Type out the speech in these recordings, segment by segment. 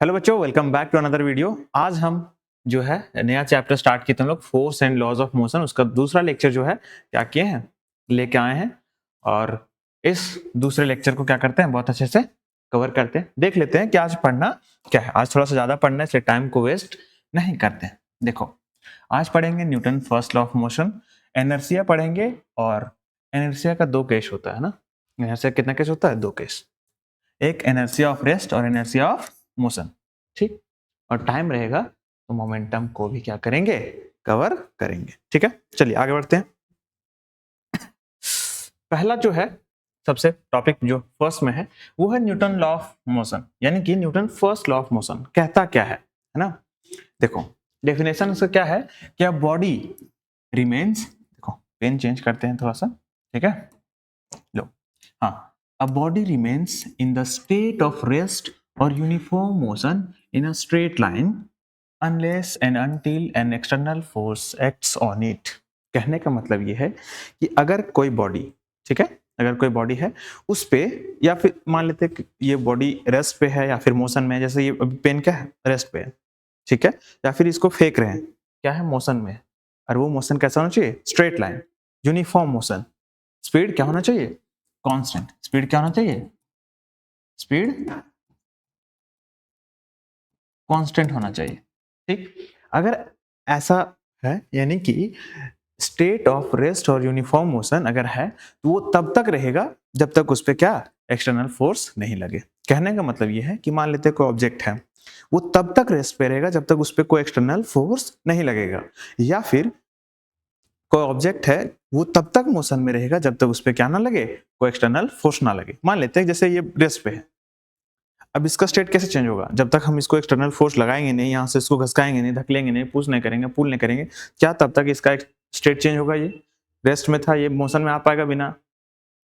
Hello बच्चों, welcome back to another video. आज हम जो है नया चैप्टर स्टार्ट किए थे हम लोग, force and laws of motion. उसका दूसरा लेक्चर जो है क्या किए हैं, लेके आए हैं। और इस दूसरे लेक्चर को क्या करते हैं, बहुत अच्छे से कवर करते हैं। देख लेते हैं कि आज पढ़ना क्या है। आज थोड़ा सा ज्यादा पढ़ना है, इसलिए टाइम को वेस्ट नहीं करते हैं। देखो, आज पढ़ेंगे Newton first law of motion, inertia पढ़ेंगे। और इनर्शिया का दो केस होता है ना। इनर्शिया कितना केस होता है? दो केस, एक इनर्शिया ऑफ रेस्ट और इनर्शिया ऑफ मोशन। ठीक, और टाइम रहेगा तो मोमेंटम को भी क्या करेंगे, कवर करेंगे। ठीक है, चलिए आगे बढ़ते हैं। पहला जो है सबसे टॉपिक जो फर्स्ट में है वो है न्यूटन लॉ ऑफ मोशन, यानी कि Newton first law of motion कहता क्या है ना। देखो, डेफिनेशन उसका क्या है कि अ बॉडी रिमेन्स, देखो पेन चेंज करते हैं थोड़ा सा, ठीक है। लो, हाँ, a body remains in the state of rest और uniform motion in a straight line unless and until an external force acts on it। कहने का मतलब ये है कि अगर कोई बॉडी, ठीक है, अगर कोई बॉडी है उस पे, या फिर मान लेते हैं कि ये बॉडी रेस्ट पे है या फिर मोशन में है। जैसे ये पेन क्या है, रेस्ट पे है, ठीक है, या फिर इसको फेंक रहे हैं, क्या है, मोशन में। और वो मोशन कैसा होना चाहिए? Straight line, uniform motion. Speed क्या होना चाहिए? कांस्टेंट। स्पीड क्या होना चाहिए? स्पीड कांस्टेंट होना चाहिए। ठीक, अगर ऐसा है, यानी कि स्टेट ऑफ रेस्ट और यूनिफॉर्म मोशन अगर है तो वो तब तक रहेगा जब तक उस पर क्या, एक्सटर्नल फोर्स नहीं लगे। कहने का मतलब ये है कि मान लेते कोई ऑब्जेक्ट है, वो तब तक रेस्ट पे रहेगा जब तक उस पर कोई एक्सटर्नल फोर्स नहीं लगेगा। या फिर कोई ऑब्जेक्ट है, वो तब तक मोशन में रहेगा जब तक उस पर क्या ना लगे, कोई एक्सटर्नल फोर्स ना लगे। मान लेते हैं जैसे ये रेस्ट पे है, अब इसका स्टेट कैसे चेंज होगा? जब तक हम इसको एक्सटर्नल फोर्स लगाएंगे नहीं, यहाँ से इसको घसकाएंगे नहीं, धकेलेंगे नहीं, पुश नहीं करेंगे, पुल नहीं करेंगे, क्या तब तक इसका स्टेट चेंज होगा? ये रेस्ट में था, ये मोशन में आ पाएगा बिना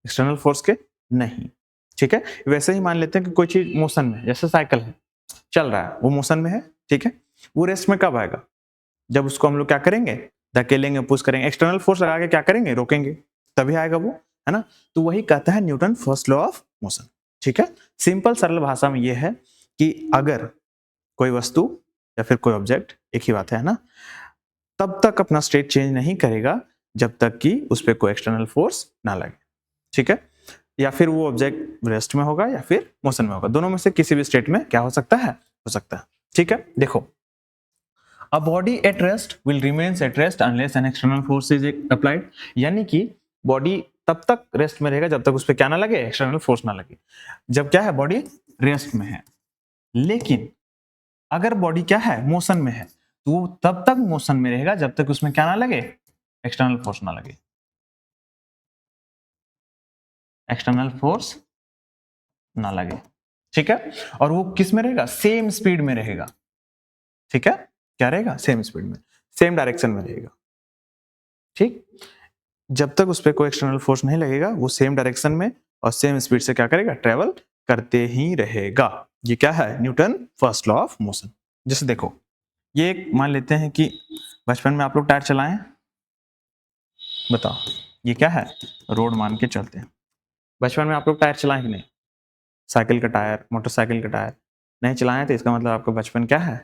एक्सटर्नल फोर्स के? नहीं। ठीक है, वैसे ही मान लेते हैं कि कोई चीज मोशन में, जैसे साइकिल है, चल रहा है, वो मोशन में है, ठीक है, वो रेस्ट में कब आएगा? जब उसको हम लोग क्या करेंगे, धकेलेंगे, पुश करेंगे, एक्सटर्नल फोर्स लगा के क्या करेंगे, रोकेंगे, तभी आएगा वो, है ना। तो वही कहता है Newton first law of motion. ठीक है, सिंपल सरल भाषा में यह है कि अगर कोई वस्तु या फिर कोई ऑब्जेक्ट, एक ही बात है ना, तब तक अपना स्टेट चेंज नहीं करेगा जब तक कि उस पर कोई एक्सटर्नल फोर्स ना लगे। ठीक है, या फिर वो ऑब्जेक्ट रेस्ट में होगा या फिर मोशन में होगा, दोनों में से किसी भी स्टेट में क्या हो सकता है, हो सकता है। ठीक है, देखो, A body at rest will remains at rest unless an external force is applied। यानी कि बॉडी तब तक रेस्ट में रहेगा जब तक उस पर क्या ना लगे, एक्सटर्नल फोर्स ना लगे। जब क्या है, बॉडी रेस्ट में है। लेकिन अगर बॉडी क्या है, मोशन में है, तो वो तब तक मोशन में रहेगा जब तक उसमें क्या ना लगे, एक्सटर्नल फोर्स ना लगे। एक्सटर्नल फोर्स ना लगे, ठीक है। और वो किस में रहेगा? सेम स्पीड में रहेगा। ठीक है, क्या रहेगा? सेम स्पीड में, सेम डायरेक्शन में रहेगा। ठीक, जब तक उस पर कोई एक्सटर्नल फोर्स नहीं लगेगा, वो सेम डायरेक्शन में और सेम स्पीड से क्या करेगा, ट्रेवल करते ही रहेगा। ये क्या है? Newton first law of motion. जैसे देखो, ये एक मान लेते हैं कि बचपन में आप लोग टायर चलाएं, बताओ ये क्या है, रोड मान के चलते हैं। बचपन में आप लोग टायर चलाएं कि नहीं? साइकिल का टायर, मोटरसाइकिल का टायर नहीं चलाएं तो इसका मतलब आपका बचपन क्या है,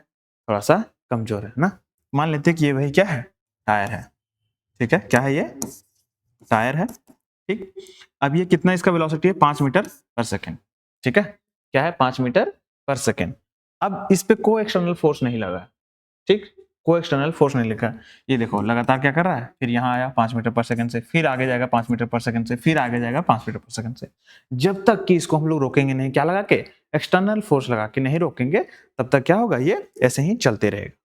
थोड़ा सा कमजोर है ना। मान लेते हैं कि ये वही क्या है, टायर है। ठीक है, क्या है ये, टायर है। ठीक, अब ये कितना इसका वेलोसिटी है, 5 मीटर पर सेकेंड। ठीक है, क्या है, 5 मीटर पर सेकेंड। अब इस पे कोई एक्सटर्नल फोर्स नहीं लगा। ठीक, कोई एक्सटर्नल फोर्स नहीं लिखा। ये देखो लगातार क्या कर रहा है, फिर यहाँ आया 5 मीटर पर सेकंड से, फिर आगे जाएगा 5 मीटर पर सेकंड से, फिर आगे जाएगा 5 मीटर पर सेकंड से। जब तक कि इसको हम लोग रोकेंगे नहीं, क्या लगा के, एक्सटर्नल फोर्स लगा के नहीं रोकेंगे, तब तक क्या होगा, ये ऐसे ही चलते रहेगा।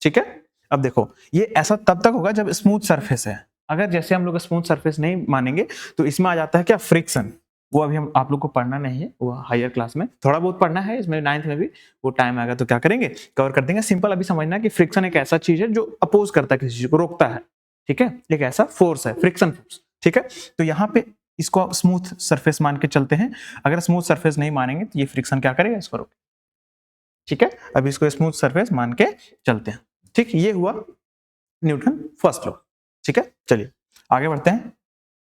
ठीक है, अब देखो, ये ऐसा तब तक होगा जब स्मूथ सरफेस है। अगर जैसे हम लोग स्मूथ सरफेस नहीं मानेंगे तो इसमें आ जाता है क्या, फ्रिक्शन। वो अभी हम आप लोग को पढ़ना नहीं है, वो हायर क्लास में थोड़ा बहुत पढ़ना है, इसमें 9th में भी वो टाइम आएगा तो क्या करेंगे, कवर कर देंगे। सिंपल अभी समझना कि फ्रिक्शन एक ऐसा चीज है जो अपोज करता है, किसी चीज को रोकता है। ठीक है, एक ऐसा फोर्स है, फ्रिक्शन फोर्स। ठीक है, तो यहाँ पे इसको स्मूथ सरफेस मान के चलते हैं। अगर स्मूथ सरफेस नहीं मानेंगे तो ये फ्रिक्शन क्या करेगा, इसको रोके। ठीक है, अभी इसको स्मूथ सरफेस मान के चलते हैं। ठीक, ये हुआ न्यूटन फर्स्ट लॉ। ठीक है, चलिए आगे बढ़ते हैं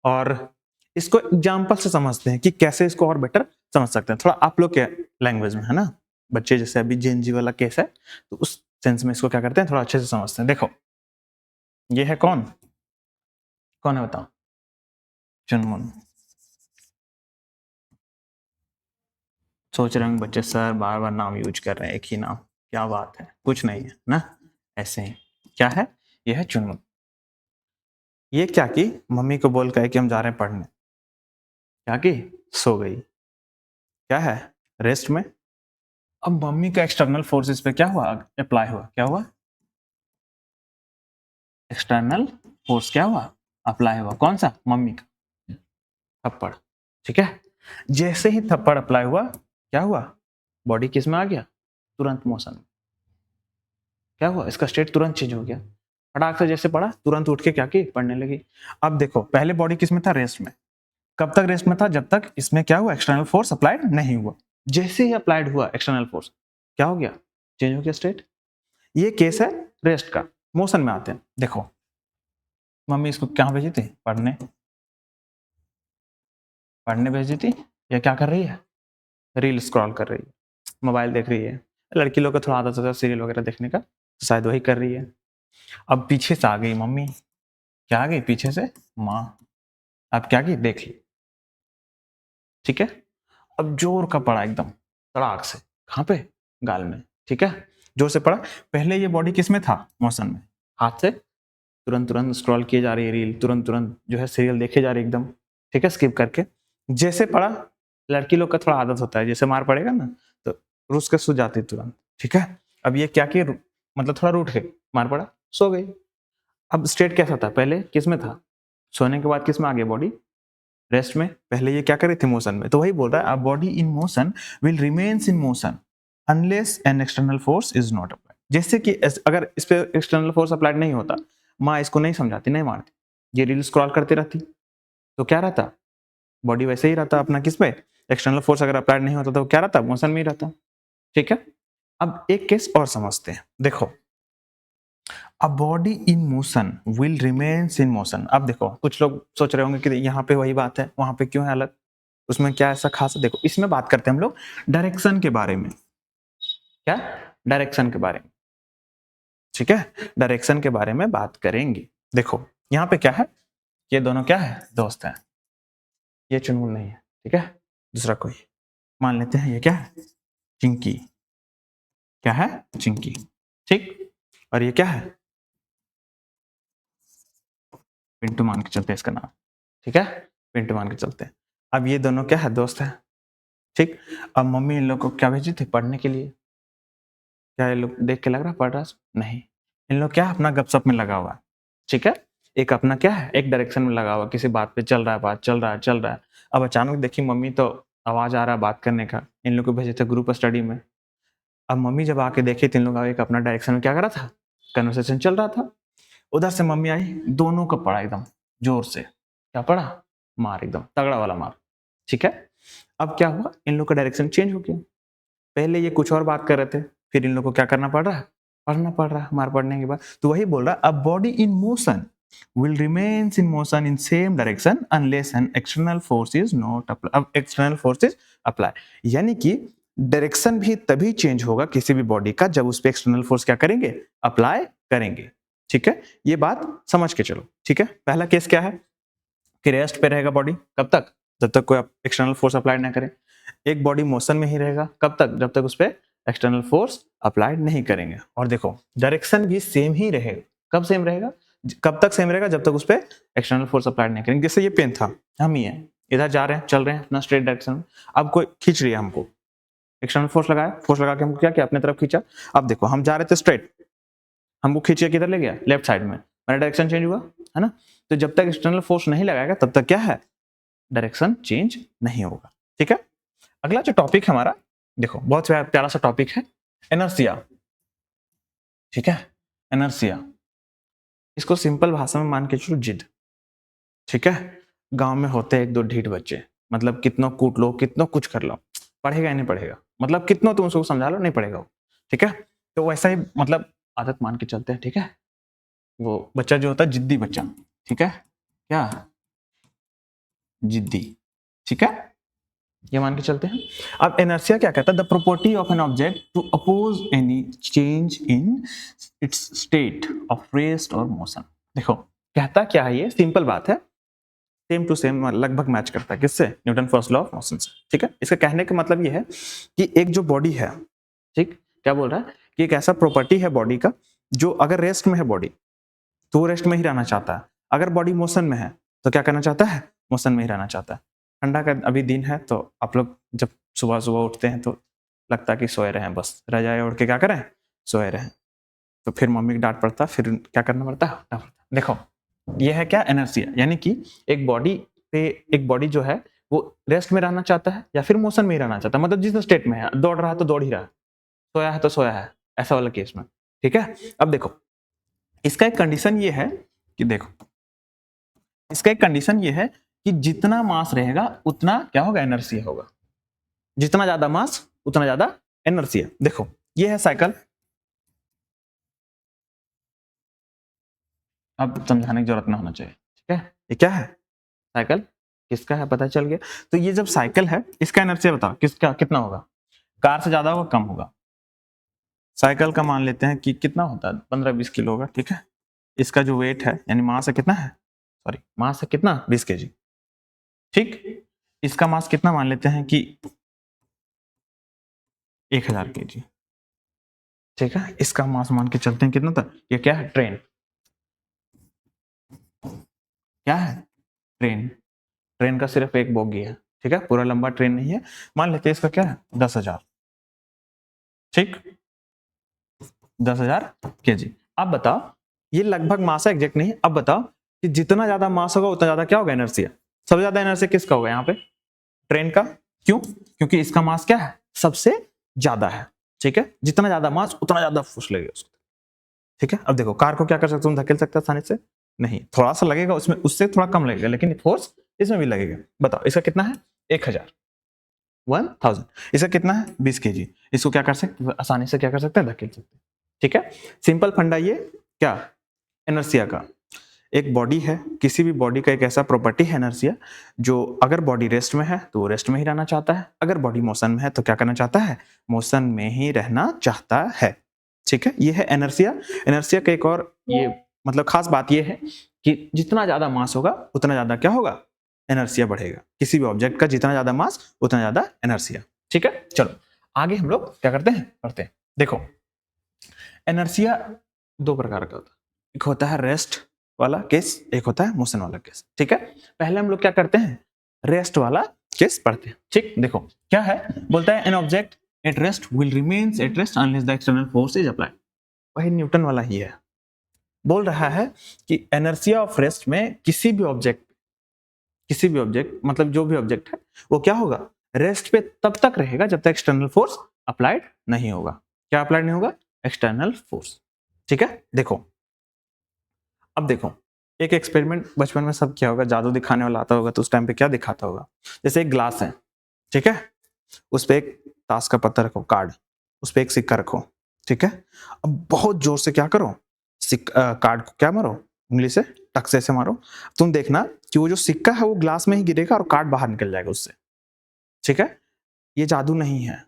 और इसको एग्जांपल से समझते हैं कि कैसे इसको और बेटर समझ सकते हैं, थोड़ा आप लोग के लैंग्वेज में, है ना। बच्चे जैसे अभी जेएनजी वाला केस है, तो उस सेंस में इसको क्या करते हैं, थोड़ा अच्छे से समझते हैं। देखो ये है कौन कौन है बताओ, चुनमुन। सोच रहे होंगे बच्चे सर बार बार नाम यूज कर रहे हैं, एक ही नाम, क्या बात है, कुछ नहीं है ना, ऐसे ही। क्या है, ये है चुनमुन। ये क्या की, मम्मी को बोल कर कि हम जा रहे हैं पढ़ने, क्या की, सो गई। क्या है, रेस्ट में। अब मम्मी का एक्सटर्नल फोर्सेस पे क्या हुआ, अप्लाई हुआ, क्या हुआ, एक्सटर्नल फोर्स क्या हुआ, अप्लाई हुआ, कौन सा, मम्मी का थप्पड़। ठीक है, जैसे ही थप्पड़ अप्लाई हुआ, क्या हुआ, बॉडी किस में आ गया, तुरंत मोशन में। क्या हुआ, इसका स्टेट तुरंत चेंज हो गया, फटाक से जैसे पड़ा तुरंत उठ के क्या की, पढ़ने लगी। अब देखो पहले बॉडी किस में था, रेस्ट में। कब तक रेस्ट में था, जब तक इसमें क्या हुआ, एक्सटर्नल फोर्स अप्लाइड नहीं हुआ। जैसे ही अप्लाइड हुआ एक्सटर्नल फोर्स, क्या हो गया, चेंज हो गया स्टेट। ये केस है रेस्ट का। मोशन में आते हैं, देखो मम्मी इसको कहाँ भेजी थी, पढ़ने, पढ़ने भेजी थी, या क्या कर रही है, रील स्क्रॉल कर रही है, मोबाइल देख रही है। लड़की लोग को थोड़ा आदत होता है सीरियल वगैरह देखने का, तो शायद वही कर रही है। अब पीछे से आ गई मम्मी, क्या आ गई पीछे से, माँ। अब क्या की, देख ली। ठीक है, अब जोर का पड़ा एकदम, तड़ाक से, कहाँ पे, गाल में। ठीक है, जोर से पड़ा। पहले ये बॉडी किस में था, मोशन में, हाथ से तुरंत तुरंत स्क्रॉल किए जा रही है रील, तुरंत तुरंत जो है सीरियल देखे जा रही है एकदम। ठीक है, स्किप करके। जैसे पड़ा, लड़की लोग का थोड़ा आदत होता है, जैसे मार पड़ेगा ना तो रुस के सो जाती तुरंत। ठीक है, अब ये क्या की, मतलब थोड़ा रूठ गई, मार पड़ा, सो गई। अब स्टेट कैसा था, पहले किस में था, सोने के बाद किस में आ गया, बॉडी रेस्ट में। पहले ये क्या कर रही थी, मोशन में। तो वही बोल रहा है, a body in motion will remains in motion unless an external force is not applied. जैसे कि अगर इस पे एक्सटर्नल फोर्स अप्लाइड नहीं होता, माँ इसको नहीं समझाती, नहीं मारती, ये रील स्क्रॉल करती रहती, तो क्या रहता, बॉडी वैसे ही रहता अपना, किस पे, एक्सटर्नल फोर्स अगर अप्लाइड नहीं होता तो क्या रहता, मोशन में ही रहता। ठीक है, अब एक केस और समझते हैं, देखो a body in motion will remains in motion. अब देखो कुछ लोग सोच रहे होंगे कि यहाँ पे वही बात है, वहां पे क्यों है अलग, उसमें क्या ऐसा खास है। देखो इसमें बात करते हैं हम लोग डायरेक्शन के बारे में, क्या, डायरेक्शन के बारे में। ठीक है, डायरेक्शन के बारे में बात करेंगे। देखो यहाँ पे क्या है, ये दोनों क्या है, दोस्त हैं, ये चुनमुन नहीं है। ठीक है, दूसरा कोई मान लेते हैं, ये क्या है, चिंकी। क्या है, चिंकी। ठीक, और ये क्या है, पिंटू मान के चलते हैं इसका नाम। ठीक है, पिंटू मान के चलते हैं। अब ये दोनों क्या है, दोस्त है। ठीक, अब मम्मी इन लोग को क्या भेजी थी, पढ़ने के लिए। क्या ये लोग देख के लग रहा पढ़ रहा, नहीं, इन लोग क्या अपना गपशप में लगा हुआ है। ठीक है, एक अपना क्या है, एक डायरेक्शन में लगा हुआ, किसी बात पे चल रहा है, बात चल रहा है, चल रहा है। अब अचानक देखी मम्मी, तो आवाज आ रहा है बात करने का, इन लोग को भेजे थे ग्रुप स्टडी में। अब मम्मी जब आके देखी, तीन लोग एक अपना डायरेक्शन में क्या कर रहा था, कन्वर्सेशन चल रहा था। उधर से मम्मी आई, दोनों का पड़ा एकदम जोर से, क्या पड़ा, मार, एकदम तगड़ा वाला मार। ठीक है, अब क्या हुआ, इन लोग का डायरेक्शन चेंज हो गया। पहले ये कुछ और बात कर रहे थे, फिर इन लोग को क्या करना पड़ रहा है, पढ़ना पड़ रहा है, मार पड़ने के बाद। तो वही बोल रहा है, a body in motion will remains in motion in same direction unless an external force is not applied। अब external force is applied, यानी कि डायरेक्शन भी तभी चेंज होगा किसी भी बॉडी का जब उस पर एक्सटर्नल फोर्स क्या करेंगे, अप्लाई करेंगे। ठीक है, ये बात समझ के चलो। ठीक है, पहला केस क्या है कि रेस्ट पे रहेगा बॉडी, कब तक, जब तक कोई एक्सटर्नल फोर्स अप्लाई ना करे। एक बॉडी मोशन में ही रहेगा, कब तक, जब तक उस पर एक्सटर्नल फोर्स अप्लाइड नहीं करेंगे। और देखो डायरेक्शन भी सेम ही रहेगा, कब सेम रहेगा, कब तक सेम रहेगा, जब तक उस पर एक्सटर्नल फोर्स अप्लाइड नहीं करेंगे। जैसे ये पेन था, हम ही है, इधर जा रहे हैं, चल रहे हैं अपना स्ट्रेट डायरेक्शन में। अब कोई खींच रही है हमको, एक्सटर्नल फोर्स लगाया, फोर्स लगा के हमको क्या किया, अपने तरफ खींचा। अब देखो हम जा रहे थे स्ट्रेट, हमको खींच के किधर ले गया, लेफ्ट साइड में, मेरा डायरेक्शन चेंज हुआ, है ना। तो जब तक एक्सटर्नल फोर्स नहीं लगाएगा तब तक क्या है, डायरेक्शन चेंज नहीं होगा। ठीक है, अगला जो टॉपिक है हमारा, देखो बहुत प्यारा सा टॉपिक है, इनर्शिया। ठीक है, इनर्शिया, इसको सिंपल भाषा में मान के चलो जिद। ठीक है, गांव में होते हैं एक दो ढीठ बच्चे, मतलब कितनों कूट लो, कितनों कुछ कर लो, पढ़ेगा ही नहीं पढ़ेगा, मतलब कितनों तुम उसको समझा लो नहीं पढ़ेगा वो। ठीक है, तो वैसा ही मतलब आदत मान के चलते हैं। ठीक है, वो बच्चा जो होता है जिद्दी बच्चा, ठीक है, क्या, जिद्दी। ठीक है, ये मान के चलते हैं। अब इनर्शिया क्या कहता है? The property of an object to oppose any change in its state of rest और मोशन। देखो कहता क्या है, ये सिंपल बात है, सेम टू सेम लगभग मैच करता है किससे? Newton first law of motion से। ठीक है, इसका कहने का मतलब ये है कि एक जो बॉडी है, ठीक, क्या बोल रहा है कि एक ऐसा प्रॉपर्टी है बॉडी का जो अगर रेस्ट में है बॉडी तो वो रेस्ट में ही रहना चाहता है, अगर बॉडी मोशन में है तो क्या करना चाहता है? मोशन में ही रहना चाहता है। ठंडा का अभी दिन है तो आप लोग जब सुबह सुबह उठते हैं तो लगता है कि सोए रहे हैं, बस रजाई ओढ़ के क्या करें? सोए रहे हैं। तो फिर मम्मी की डांट पड़ता, फिर क्या करना पड़ता है? देखो ये है क्या? इनर्शिया, यानी कि एक बॉडी जो है वो रेस्ट में रहना चाहता है या फिर मोशन में ही रहना चाहता है, मतलब जिस स्टेट में है, दौड़ रहा है तो दौड़ ही रहा है, सोया है तो सोया है, ऐसा वाला केस में। ठीक है, अब देखो इसका एक कंडीशन ये है कि देखो इसका एक कंडीशन ये है कि जितना मास रहेगा उतना क्या होगा? इनर्शिया होगा। जितना ज्यादा मास उतना ज्यादा इनर्शिया। देखो ये है साइकिल, अब समझाने की जरूरत ना होना चाहिए। ठीक है, ये क्या है? साइकिल। किसका है पता चल गया। तो ये जब साइकिल है, इसका इनर्शिया बताओ किसका कितना होगा? कार से ज्यादा होगा, कम होगा? साइकिल का मान लेते हैं कि कितना होता है? 15-20 किलो होगा। ठीक है, इसका जो वेट है यानी मास है कितना है? सॉरी, मास है कितना? 20 केजी। ठीक, इसका मास कितना मान लेते हैं कि 1000 केजी। ठीक है, इसका मास मान के चलते हैं कितना था? ये क्या है? ट्रेन। क्या है? ट्रेन। ट्रेन का सिर्फ एक बोगी है। ठीक है, पूरा लंबा ट्रेन नहीं है। मान लेते हैं इसका क्या है? 10,000। ठीक, 10,000 केजी। अब बताओ, ये लगभग मास है, एग्जैक्ट नहीं। अब बताओ कि जितना ज्यादा मास होगा उतना ज्यादा क्या होगा? इनर्शिया। सबसे ज्यादा इनर्शिया किसका होगा यहाँ पे? ट्रेन का। क्यों? क्योंकि इसका मास क्या है? सबसे ज्यादा है। ठीक है, जितना ज्यादा मास उतना ज्यादा फोर्स लगेगा उसको। ठीक है, अब देखो कार को क्या कर सकते हो? धकेल सकते हो आसानी से? नहीं, थोड़ा सा लगेगा उसमें, उससे थोड़ा कम लगेगा, लेकिन फोर्स इसमें भी लगेगा। बताओ इसका कितना है? 1000, 1000। इसका कितना है? 20 केजी। इसको क्या कर सकते? आसानी से क्या कर सकते हैं? धकेल सकते हैं। ठीक है, सिंपल फंडा ये क्या? इनर्शिया का। एक बॉडी है, किसी भी बॉडी का एक ऐसा प्रॉपर्टी है इनर्शिया, जो अगर बॉडी रेस्ट में है तो रेस्ट में ही रहना चाहता है, अगर बॉडी मोशन में है तो क्या करना चाहता है? मोशन में ही रहना चाहता है। ठीक है, ये है इनर्शिया। इनर्शिया का एक और ये मतलब खास बात ये है कि जितना ज्यादा मास होगा उतना ज्यादा क्या होगा? इनर्शिया बढ़ेगा। किसी भी ऑब्जेक्ट का जितना ज्यादा मास उतना ज्यादा इनर्शिया। ठीक है, चलो आगे हम लोग क्या करते हैं? पढ़ते हैं। देखो इनर्शिया दो प्रकार का होता है, एक होता है रेस्ट वाला केस, एक होता है मोशन वाला केस। ठीक है, पहले हम लोग क्या करते हैं? रेस्ट वाला केस पढ़ते हैं। ठीक, देखो क्या है, बोलता है an object at rest will remains at rest unless the external force is applied. वही न्यूटन वाला ही है। बोल रहा है कि इनर्शिया ऑफ रेस्ट में किसी भी ऑब्जेक्ट मतलब जो भी ऑब्जेक्ट है वो क्या होगा? रेस्ट पे तब तक रहेगा जब तक एक्सटर्नल फोर्स अप्लाइड नहीं होगा। क्या अप्लाइड नहीं होगा? External force. ठीक है, देखो अब देखो एक एक्सपेरिमेंट बचपन में सब किया होगा, जादू दिखाने वाला आता होगा तो उस टाइम पे क्या दिखाता होगा? जैसे एक ग्लास है, ठीक है, उस पे एक ताश का पत्थर रखो, कार्ड, उस पे एक सिक्का रखो। ठीक है, अब बहुत जोर से क्या करो? कार्ड को क्या मारो? उंगली से टक से ऐसे मारो। तुम देखना कि वो जो सिक्का है वो ग्लास में ही गिरेगा और कार्ड बाहर निकल जाएगा उससे। ठीक है, ये जादू नहीं है,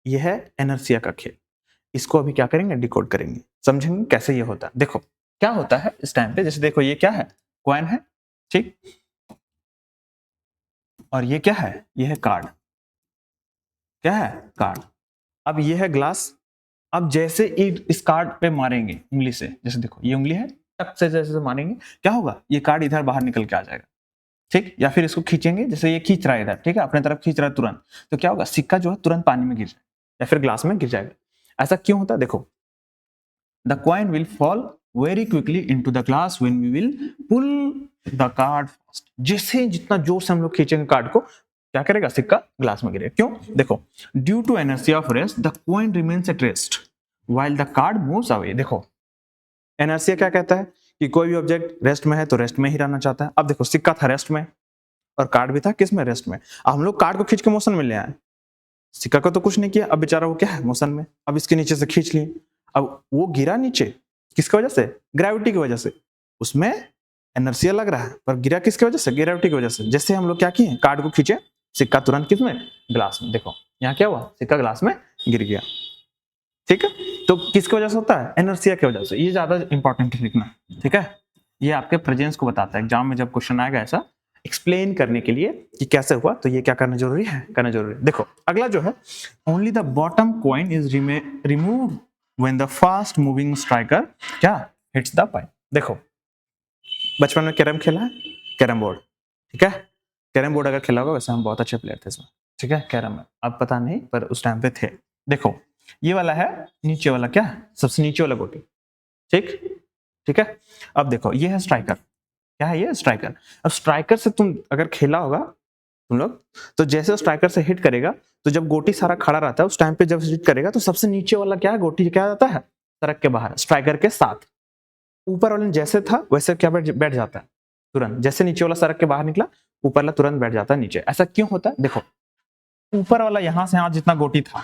ये है इनर्शिया का खेल। इसको अभी क्या करेंगे? डिकोड करेंगे, समझेंगे कैसे ये होता है। देखो क्या होता है इस टाइम पे, जैसे देखो ये क्या है? कॉइन है, ठीक, और ये क्या है? ये है कार्ड। क्या है? कार्ड। अब ये है ग्लास। अब जैसे इस कार्ड पे मारेंगे उंगली से, जैसे देखो ये उंगली है, टक से जैसे मारेंगे क्या होगा? ये कार्ड इधर बाहर निकल के आ जाएगा। ठीक, या फिर इसको खींचेंगे, जैसे ये खींच रहा है इधर, ठीक है, अपने तरफ खींच रहा है तुरंत, तो क्या होगा? सिक्का जो है तुरंत पानी में गिर जाएगा या फिर ग्लास में गिर जाएगा। ऐसा क्यों होता है? देखो the coin will fall very quickly into the glass when we will pull the card fast। जैसे जितना जोर से हम लोग खींचेंगे कार्ड को, क्या करेगा? सिक्का ग्लास में गिरेगा। क्यों? देखो due to inertia of rest the coin remains at rest while the card moves away. देखो इनर्शिया क्या कहता है कि कोई भी ऑब्जेक्ट रेस्ट में है तो रेस्ट में ही रहना चाहता है। अब देखो सिक्का था रेस्ट में और कार्ड भी था किस में? रेस्ट में। अब हम लोग कार्ड को खींच के मोशन में ले आए, सिक्का को तो कुछ नहीं किया, अब बेचारा वो क्या है? मोशन में। अब इसके नीचे से खींच लिए, अब वो गिरा नीचे, किसकी वजह से? ग्रेविटी की वजह से। उसमें इनर्शिया लग रहा है पर गिरा किसकी वजह से? ग्रेविटी की वजह से। जैसे हम लोग क्या किए? कार्ड को खींचे, सिक्का तुरंत किसमें, ग्लास में। देखो यहाँ क्या हुआ, सिक्का ग्लास में गिर गया। ठीक है, तो किसकी वजह से होता है, इनर्शिया की वजह से। ये ज्यादा इंपॉर्टेंट है लिखना। ठीक है, ये आपके प्रेजेंस को बताता है। एग्जाम में जब क्वेश्चन आएगा ऐसा एक्सप्लेन करने के लिए कि कैसे हुआ, तो ये क्या करना जरूरी है, करना जरूरी है। देखो अगला जो है, only the bottom coin is remove when the fast moving striker क्या हिट्स द पाइप। देखो बचपन में कैरम खेला है, कैरम बोर्ड। ठीक है, कैरम बोर्ड अगर खेला होगा, वैसे हम बहुत अच्छे प्लेयर थे इसमें। ठीक है, कैरम में अब पता नहीं, पर उस टाइम पे थे। देखो ये वाला है नीचे वाला, क्या सबसे नीचे वाला गोटी। ठीक, ठीक है, अब देखो ये है स्ट्राइकर। क्या है ये, स्ट्राइकर। अब स्ट्राइकर से तुम अगर खेला होगा तुम लोग, तो जैसे स्ट्राइकर से हिट करेगा, तो जब गोटी सारा खड़ा रहता है उस टाइम पे जब हिट करेगा, तो सबसे नीचे वाला क्या है, गोटी क्या जाता है, सड़क के बाहर, स्ट्राइकर के साथ। ऊपर वाले जैसे था वैसे क्या बैठ जाता है तुरंत। जैसे नीचे वाला सड़क के बाहर निकला, ऊपर वाला तुरंत बैठ जाता है नीचे। ऐसा क्यों होता है, देखो ऊपर वाला यहां से यहां जितना गोटी था,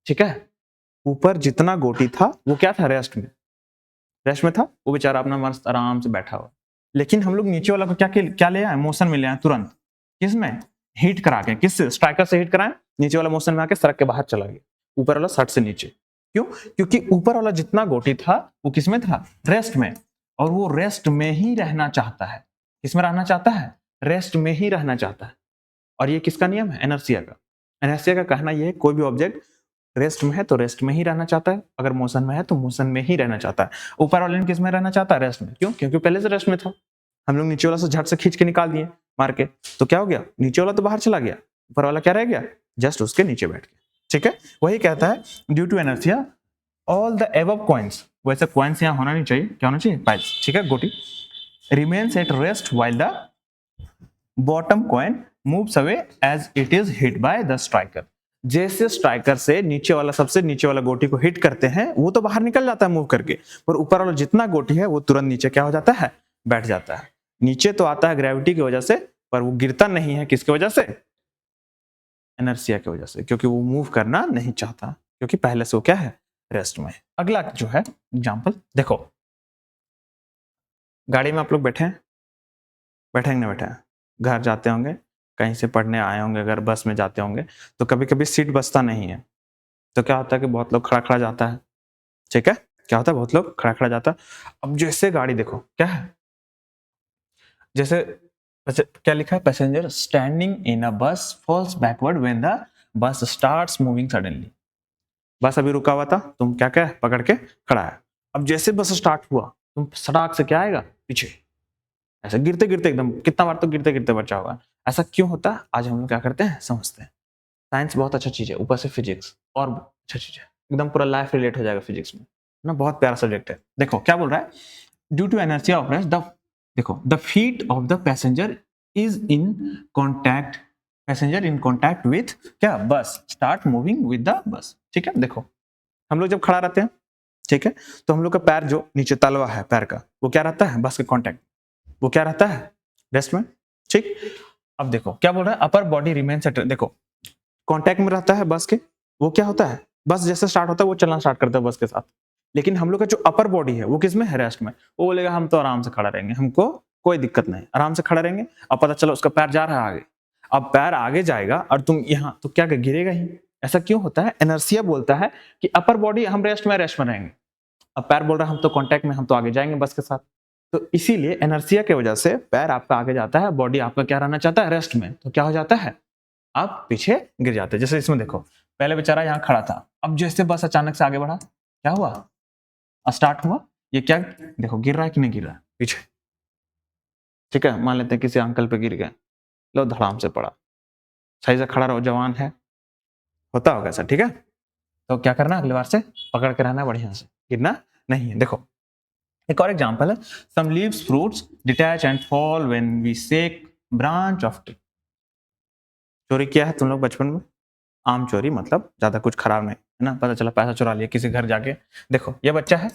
ठीक है, ऊपर जितना गोटी था वो क्या था, रेस्ट में, रेस्ट में था। वो बेचारा अपना मस्त आराम से बैठा हुआ। लेकिन हम लोग नीचे वाला को क्या ले आए, मोशन में ले आए तुरंत। किसमें, हिट करा के। किससे, स्ट्राइकर से हिट कराए, नीचे वाला मोशन में आके सड़क के बाहर चला गया, ऊपर वाला सट से नीचे। क्यों, क्योंकि ऊपर वाला जितना गोटी था वो किसमें था, रेस्ट में। और वो रेस्ट में ही रहना चाहता है। किसमें रहना चाहता है, रेस्ट में ही रहना चाहता है। और ये किसका नियम है, इनर्शिया का। इनर्शिया का कहना यह है, कोई भी ऑब्जेक्ट रेस्ट में है तो रेस्ट में ही रहना चाहता है, अगर मोशन में है तो मोशन में ही रहना चाहता है। ऊपर वाले ने किस में रहना चाहता है, रेस्ट में। क्यों, क्योंकि पहले से रेस्ट में था। हम लोग नीचे वाला से झट से खींच के निकाल दिए मार के, तो क्या हो गया, नीचे वाला तो बाहर चला गया, ऊपर वाला क्या रह गया, जस्ट उसके नीचे बैठ गया। ठीक है, वही कहता है due to inertia all the above coins. वैसे कॉइन्स यहाँ होना नहीं चाहिए, क्या होना चाहिए, पाइल्स। ठीक है, गोटी remains at rest while the bottom coin moves away as it is hit by the striker. जैसे स्ट्राइकर से नीचे वाला, सबसे नीचे वाला गोटी को हिट करते हैं, वो तो बाहर निकल जाता है मूव करके, पर ऊपर वाला जितना गोटी है वो तुरंत नीचे क्या हो जाता है, बैठ जाता है। नीचे तो आता है ग्रेविटी की वजह से, पर वो गिरता नहीं है, किसकी वजह से, इनर्शिया की वजह से, क्योंकि वो मूव करना नहीं चाहता, क्योंकि पहले से वो क्या है, रेस्ट में। अगला जो है एग्जाम्पल देखो, गाड़ी में आप लोग बैठे हैं, बैठेंगे ना, बैठे हैं, घर जाते होंगे, कहीं से पढ़ने आए होंगे, अगर बस में जाते होंगे, तो कभी कभी सीट बचता नहीं है, तो क्या होता है कि बहुत लोग खड़ा खड़ा जाता है। ठीक है, क्या होता है, बहुत लोग खड़ा खड़ा जाता है। अब जैसे गाड़ी देखो क्या है, जैसे क्या लिखा है, passenger standing in a bus falls backward when the bus starts moving suddenly. Bus अभी रुका हुआ था, तुम क्या क्या पकड़ के खड़ा है। अब जैसे बस स्टार्ट हुआ, तुम सड़क से क्या आएगा, पीछे, ऐसे गिरते गिरते एकदम, कितना बार तो गिरते गिरते बचा होगा। ऐसा क्यों होता है, आज हम लोग क्या करते हैं, समझते हैं। साइंस बहुत अच्छा चीज है, ऊपर से फिजिक्स और अच्छा चीज है, एकदम पूरा लाइफ रिलेट हो जाएगा फिजिक्स में ना, बहुत प्यारा सब्जेक्ट है। देखो क्या बोल रहा है, due to inertia of rest the, देखो the feet of the passenger is in contact, passenger in contact with क्या, bus start moving with the bus. ठीक है, देखो हम लोग जब खड़ा रहते हैं, ठीक है, तो हम लोग का पैर जो नीचे तलवा है पैर का, वो क्या रहता है, बस के कॉन्टैक्ट, वो क्या रहता है, रेस्ट में। ठीक, अब देखो क्या बोल रहा है, अपर बॉडी रिमेन्स एट, देखो कांटेक्ट में रहता है बस के, वो क्या होता है, बस जैसे स्टार्ट होता है वो चलना स्टार्ट करता है बस के साथ। लेकिन हम लोग का जो अपर बॉडी है वो किस में है, रेस्ट में। वो बोलेगा हम तो आराम से खड़ा रहेंगे, हमको कोई दिक्कत नहीं, आराम से खड़ा रहेंगे। अब पता चला उसका पैर जा रहा है आगे, अब पैर आगे जाएगा और तुम यहाँ, तो क्या गिरेगा ही। ऐसा क्यों होता है, इनर्शिया बोलता है कि अपर बॉडी हम रेस्ट में रहेंगे, अब पैर बोल रहा है हम तो कांटेक्ट में, हम तो आगे जाएंगे बस के साथ। तो इसीलिए इनर्शिया की वजह से पैर आपका आगे जाता है, बॉडी आपका क्या रहना चाहता है, रेस्ट में, तो क्या हो जाता है, आप पीछे गिर जाते हैं। जैसे इसमें देखो, पहले बेचारा यहाँ खड़ा था, अब जैसे बस अचानक से आगे बढ़ा, क्या हुआ, स्टार्ट हुआ, ये क्या, देखो गिर रहा है कि नहीं गिर रहा है, पीछे। ठीक है, मान लेते हैं किसी अंकल पे गिर गए, लो धड़ाम से पड़ा, सही से खड़ा रहो, जवान है, होता होगा ऐसा। ठीक है, तो क्या करना, अगली बार से पकड़ के रहना बढ़िया से, गिरना नहीं है। देखो एक और एग्जांपल है, some leaves fruits detach and fall when we shake branch of tree. चोरी किया है तुम लोग बचपन में, आम चोरी, मतलब ज्यादा कुछ खराब नहीं है ना, पता चला पैसा चुरा लिया किसी घर जाके। देखो ये बच्चा है,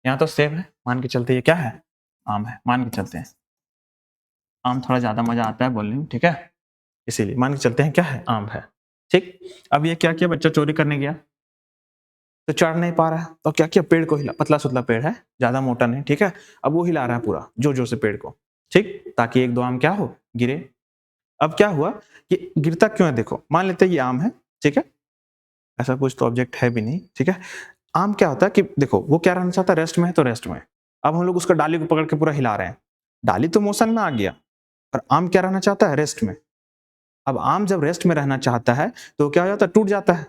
यहाँ तो सेब है, मान के चलते ये क्या है, आम है, मान के चलते हैं। आम थोड़ा ज्यादा मजा आता है बोलने में, ठीक है, इसीलिए मान के चलते हैं क्या है, आम है। ठीक, अब ये क्या किया, बच्चा चोरी करने गया, तो चढ़ नहीं पा रहा है, तो क्या किया, पेड़ को हिला, पतला सुतला पेड़ है, ज्यादा मोटा नहीं, ठीक है, अब वो हिला रहा है पूरा जोर जोर से पेड़ को, ठीक, ताकि एक दो आम क्या हो, गिरे। अब क्या हुआ कि गिरता क्यों है, देखो मान लेते हैं ये आम है, ठीक है, ऐसा कुछ तो ऑब्जेक्ट है भी नहीं, ठीक है। आम क्या होता है कि देखो वो क्या रहना चाहता है, रेस्ट में है तो रेस्ट में। अब हम लोग उसका डाली को पकड़ के पूरा हिला रहे हैं, डाली तो मोशन में आ गया, और आम क्या रहना चाहता है, रेस्ट में। अब आम जब रेस्ट में रहना चाहता है तो क्या हो जाता है, टूट जाता है।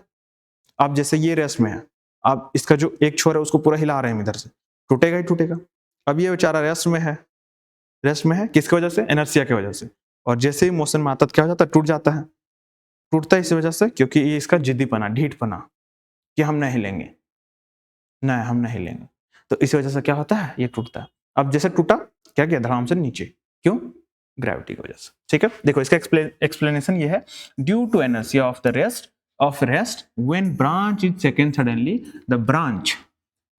अब जैसे ये रेस्ट में है, अब इसका जो एक छोर है उसको पूरा हिला रहे हैं इधर से, टूटेगा ही टूटेगा। अब ये बेचारा रेस्ट में है, रेस्ट में है किसकी वजह से, इनर्शिया की वजह से। और जैसे ही मोशन में आता है तो क्या हो जाता है, टूट जाता है। टूटता है इस वजह से क्योंकि ये इसका जिद्दीपना, ढीठपना, कि हम नहीं हिलेंगे, नहीं हम नहीं हिलेंगे, तो इस वजह से क्या होता है, ये टूटता है। अब जैसे टूटा, क्या किया, धड़ाम से नीचे, क्यों, ग्रेविटी की वजह से। ठीक है, देखो इसका एक्सप्लेनेशन ये है, due to inertia of rest when branch is second suddenly the branch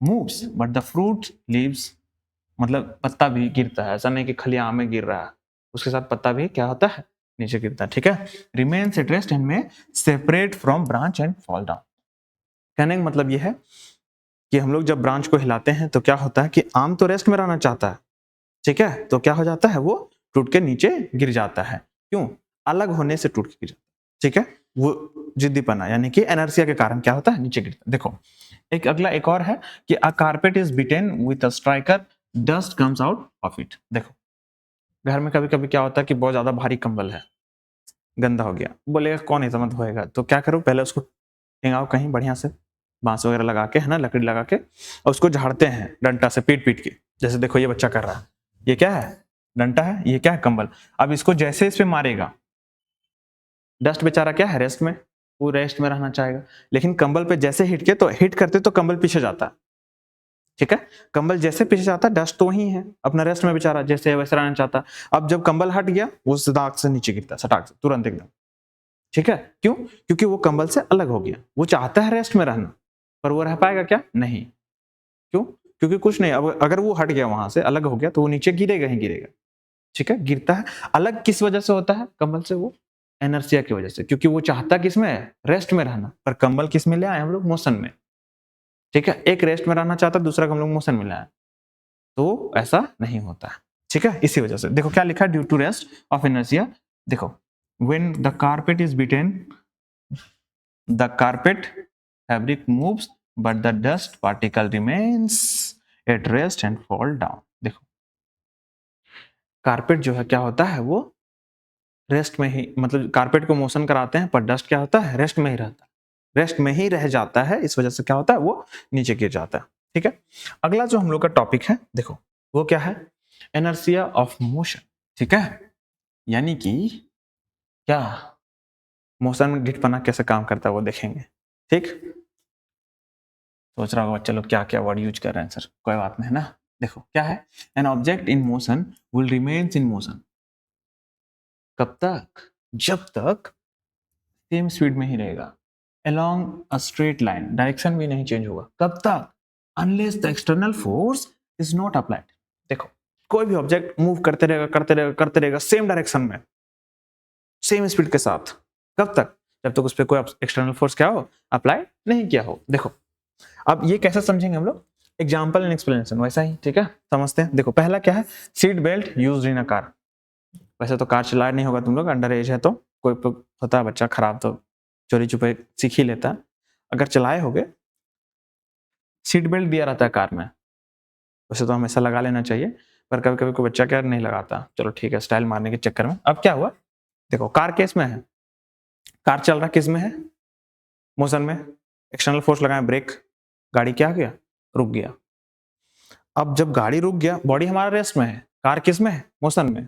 moves but the fruit leaves, मतलब पत्ता भी गिरता है, ऐसा नहीं कि खाली आम में गिर रहा है, उसके साथ पत्ता भी क्या होता है, नीचे गिरता है। ठीक है, रिमेन्स एट रेस्ट एंड में separate from branch and fall down. कहने का मतलब ये है कि हम लोग जब ब्रांच को हिलाते हैं तो क्या होता है कि आम तो रेस्ट में रहना चाहता है, ठीक है, तो क्या हो जाता है, वो टूट के नीचे गिर जाता है। क्यों, अलग होने से टूट के गिर जाता है। ठीक है, वो जिद्दीपना यानी कि एनर्सिया के कारण क्या होता है, नीचे गिरता है। देखो एक अगला एक और है कि अ carpet is bitten with a striker, dust comes out of it. देखो घर में कभी कभी क्या होता है कि बहुत ज्यादा भारी कंबल है, गंदा हो गया, बोलेगा कौन इतना धोएगा, तो क्या करो, पहले उसको टेंगाओ कहीं बढ़िया से, बांस वगैरह लगा के, है ना, लकड़ी लगा के, और उसको झाड़ते हैं डंटा से, पीट पीट के। जैसे देखो ये बच्चा कर रहा है, ये क्या है, डंटा है, ये क्या है, कंबल। अब इसको जैसे इस पे मारेगा, डस्ट बेचारा क्या है, रेस्ट में, वो रेस्ट में रहना चाहेगा, लेकिन कंबल पे जैसे हिट के, तो हिट करते तो कंबल पीछे जाता है। ठीक है, कंबल जैसे पीछे जाता है, डस्ट तो वही है, अपना रेस्ट में बेचारा जैसे वैसे रहना चाहता। अब जब कंबल हट गया, वो सटाक से नीचे गिरता, सटाक से तुरंत एकदम। ठीक है, क्यों, क्योंकि वो कंबल से अलग हो गया, वो चाहता है रेस्ट में रहना, पर वो रह पाएगा क्या, नहीं। क्यों, क्योंकि कुछ नहीं, अब अगर वो हट गया वहां से, अलग हो गया, तो वो नीचे गिरेगा ही गिरेगा। ठीक है, गिरता है। अलग किस वजह से होता है कंबल से, वो एनर्जिया की वजह से, क्योंकि वो चाहता किसमें, रेस्ट में रहना, पर कंबल किस में ले आए हम लोग, मोशन में। ठीक है, एक रेस्ट में रहना चाहता, दूसरा हम लोग मोशन में ले आए, तो ऐसा नहीं होता है। ठीक है, इसी वजह से देखो क्या लिखा है, due to rest of inertia. देखो when the carpet is beaten, the carpet fabric moves but the dust particle remains at rest and fall down। देखो कारपेट जो है क्या होता है, वो रेस्ट में ही, मतलब कारपेट को मोशन कराते हैं, पर डस्ट क्या होता है, रेस्ट में ही रहता है, रेस्ट में ही रह जाता है, इस वजह से क्या होता है, वो नीचे गिर जाता है। ठीक है, अगला जो हम लोग का टॉपिक है, देखो वो क्या है, एनर्सिया ऑफ मोशन। ठीक है, यानी कि क्या, मोशन में गिटपना कैसे काम करता है वो देखेंगे। ठीक, सोच रहा होगा बच्चे लोग क्या क्या वर्ड यूज कर रहे हैं सर, कोई बात नहीं है ना। देखो क्या है, an object in motion will remains in motion, कब तक, जब तक सेम स्पीड में ही रहेगा, along a straight line, direction भी नहीं चेंज होगा, कब तक, unless the external force is not applied. देखो कोई भी ऑब्जेक्ट मूव करते रहेगा करते रहेगा करते रहेगा सेम डायरेक्शन में, सेम स्पीड के साथ, कब तक, जब तक उस पर कोई एक्सटर्नल फोर्स क्या हो, अप्लाई नहीं किया हो। देखो अब ये कैसे समझेंगे हम लोग, एग्जाम्पल एंड एक्सप्लेनेशन वैसा ही। ठीक है, समझते हैं। देखो पहला क्या है, seat belt use in a car. वैसे तो कार चला नहीं होगा तुम लोग, अंडर एज है तो, कोई होता है बच्चा खराब तो चोरी छुपे सीख ही लेता है। अगर चलाए होगे, सीट बेल्ट दिया रहता है कार में, वैसे तो हमेशा लगा लेना चाहिए, पर कभी कभी कोई बच्चा क्या नहीं लगाता, चलो ठीक है, स्टाइल मारने के चक्कर में। अब क्या हुआ, देखो कार केस में है, कार चल रहा किस में है, मोशन में, एक्सटर्नल फोर्स लगाए ब्रेक, गाड़ी क्या गया, रुक गया। अब जब गाड़ी रुक गया, बॉडी हमारा रेस्ट में है, कार किस में है, मोशन में।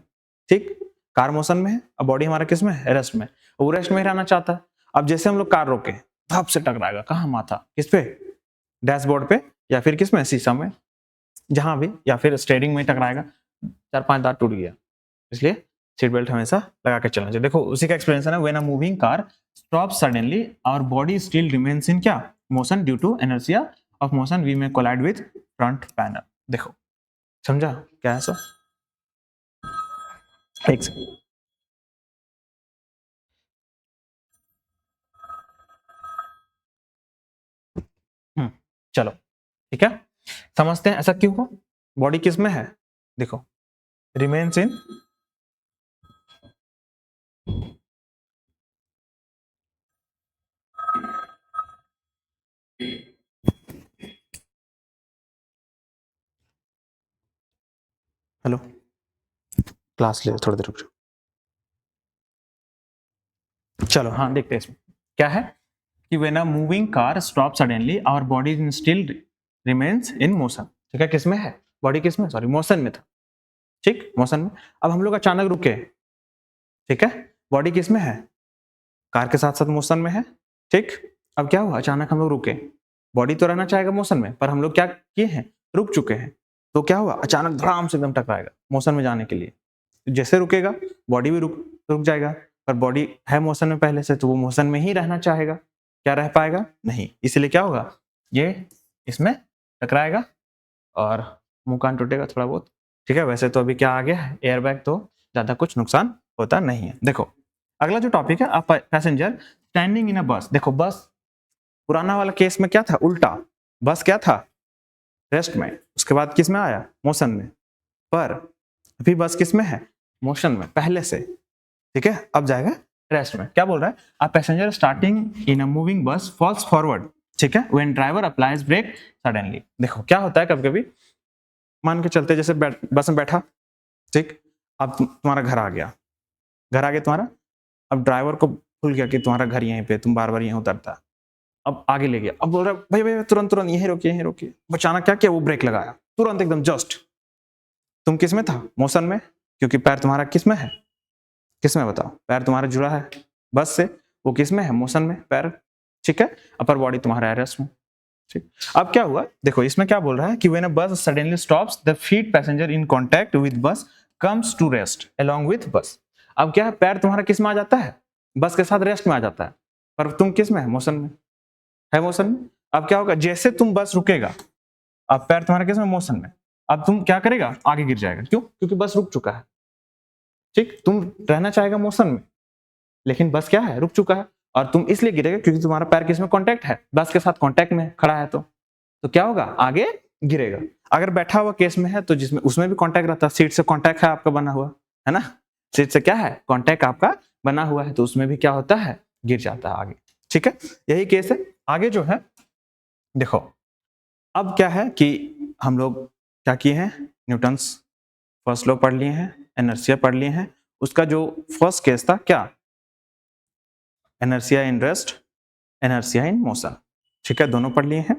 ठीक, कार मोशन में है, अब बॉडी हमारा किस में है, रेस्ट में, वो रेस्ट में ही रहना चाहता है। अब जैसे हम लोग कार रोके, धप से टकराएगा, कहाँ, माथा किस पे, डैशबोर्ड पे, या फिर किस में, शीशा में, जहां भी, या फिर स्टेयरिंग में टकराएगा, 4-5 दांत टूट गया। इसलिए सीट बेल्ट हमेशा लगा के चलना चाहिए। देखो उसी का एक्सप्लेनेशन है, when a moving car stop suddenly our body still remains in क्या, motion, due to inertia of motion we may collide with front panel. देखो समझा क्या है सर, एक सेकंड। चलो ठीक है, समझते हैं ऐसा क्यों हो, बॉडी किस में है, देखो रिमेन्स इन क्लास ले थोड़ी देर रुक जाओ। चलो हाँ देखते हैं इसमें क्या है कि when a moving car stop suddenly our body still remains in motion. ठीक है, किसमें है बॉडी, किसमें, सॉरी मोशन में था, ठीक मोशन में। अब हम लोग अचानक रुके, ठीक है, बॉडी किसमें है, कार के साथ साथ मोशन में है, ठीक। अब क्या हुआ, अचानक हम लोग रुके, बॉडी तो रहना चाहेगा मोशन में, पर हम लोग क्या किए हैं, रुक चुके हैं, तो क्या हुआ, अचानक धड़ाम से एकदम टकराएगा मोशन में जाने के लिए। जैसे रुकेगा बॉडी भी रुक जाएगा, पर बॉडी है मोशन में पहले से, तो वो मोशन में ही रहना चाहेगा, क्या रह पाएगा, नहीं। इसलिए क्या होगा, ये इसमें टकराएगा और मुंह कान टूटेगा थोड़ा बहुत, ठीक है। वैसे तो अभी क्या आ गया है, एयरबैग, तो ज्यादा कुछ नुकसान होता नहीं है। देखो अगला जो टॉपिक है, आप पैसेंजर स्टैंडिंग इन अ बस। देखो बस, पुराना वाला केस में क्या था, उल्टा, बस क्या था, रेस्ट में, उसके बाद किस में आया, मोशन में, पर अभी बस किस में है, मोशन में पहले से, ठीक है। अब जाएगा रेस्ट में। क्या बोल रहा है, a passenger starting in a moving bus falls forward, ठीक है, when driver applies brake suddenly. देखो क्या होता है, कभी कभी मान के चलते जैसे बस में बैठा, ठीक, अब तुम्हारा घर आ गया तुम्हारा, अब ड्राइवर को भूल गया कि तुम्हारा घर यहीं पे, तुम बार बार यहीं उतरता, अब आगे ले गया, अब बोल रहा है भाई भाई तुरंत तुरंत यहीं रोकिए। अचानक क्या किया, वो ब्रेक लगाया तुरंत एकदम जस्ट। तुम किस में था, मोशन में, क्योंकि पैर तुम्हारा किस में है, किस में बताओ, पैर तुम्हारा जुड़ा है बस से, वो किस में है, मोशन में पैर, ठीक है। अपर बॉडी तुम्हारा रेस्ट में, ठीक। अब क्या हुआ, देखो इसमें क्या बोल रहा है कि when a bus suddenly stops the feet passenger in contact with bus comes to rest along with bus. अब क्या है, पैर तुम्हारा किस में आ जाता है, बस के साथ रेस्ट में आ जाता है, पर तुम किस में है, मोशन में है, मोशन में। अब क्या होगा, जैसे तुम बस रुकेगा, अब पैर तुम्हारा किस में, मोशन में, अब तुम क्या करेगा, आगे गिर जाएगा, क्यों, क्योंकि बस रुक चुका है, ठीक। तुम रहना चाहेगा मोशन में, लेकिन बस क्या है, रुक चुका है, और तुम इसलिए गिरेगा क्योंकि तुम्हारा पैर किस में कांटेक्ट है, बस के साथ कांटेक्ट में खड़ा है, तो क्या होगा, आगे गिरेगा। अगर बैठा हुआ केस में है तो जिसमें उसमें भी कांटेक्ट रहता है, सीट से कांटेक्ट है आपका बना हुआ, है ना, सीट से क्या है, कांटेक्ट आपका बना हुआ है, तो उसमें भी क्या होता है, गिर जाता है आगे, ठीक है। यही केस है। आगे जो है देखो, अब क्या है कि हम लोग क्या किए हैं, न्यूटन्स फर्स्ट लॉ पढ़ लिए हैं, इनर्शिया पढ़ लिए हैं। उसका जो फर्स्ट केस था क्या, inertia in rest, inertia in motion, ठीक है, दोनों पढ़ लिए हैं।